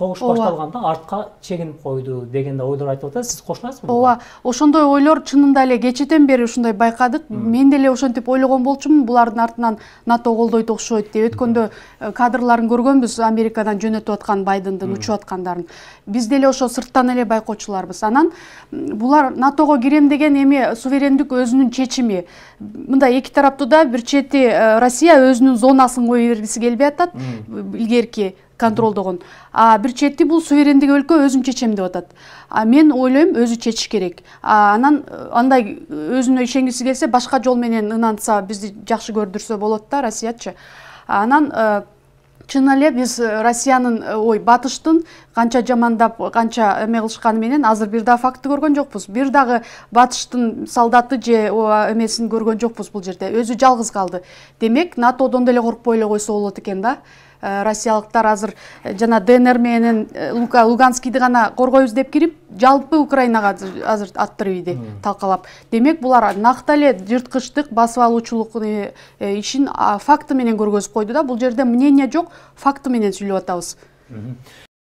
Согуш башталганда артка чегинип койду деген да ойлор айтылып атат. Сиз кошуласызбы? Ооба, ошондой ойлор чынында эле кечээден бери ушундай байкадык. Мен деле ошентип ойлогон болчумун, булардын артынан НАТО колдойт окшойт деп. Өткөндө кадрларын көргөнбүз, Америкадан жөнөтүп аткан Байдендин учуп аткандарын. Биз деле ошо сырттан эле байкоочуларбыз. Анан булар НАТОго кирем деген эми суверендик өзүнүн чечими. Мындай эки тараптуу да, бир чети Россия өзүнүн зонасын кое бергиси келбей атат, илгерки контролдогон. А бир чети бул суверендик өлкө өзүм чечем деп атат. А мен ойлойм өзү чечиш керек. Анан андай өзүнө ишенгиси келсе башка жол менен ынанса, бизди жакшы көрдүрсө болот да Россиячы. Анан чын эле биз Россиянын батыштын канча жамандап, канча эме кылышканы менен азыр бир да факты көргөн жокпуз. Бир дагы батыштын солдаты же эмесин көргөн жокпуз бул жерде. Өзү жалгыз калды. Демек, НАТОдон деле коркпой эле койсо болот экен да. Россиялыктар азыр жана ДНР менен Луганскийди гана коргойбуз деп кирип, жалпы Украинага азыр аттырып иди талкалап. Демек, булар накта эле жырткычтык, басып алуучулук ишин факты менен көргөзүп койду да. Бул жерде мнение жок, факты менен сүйлөп атабыз.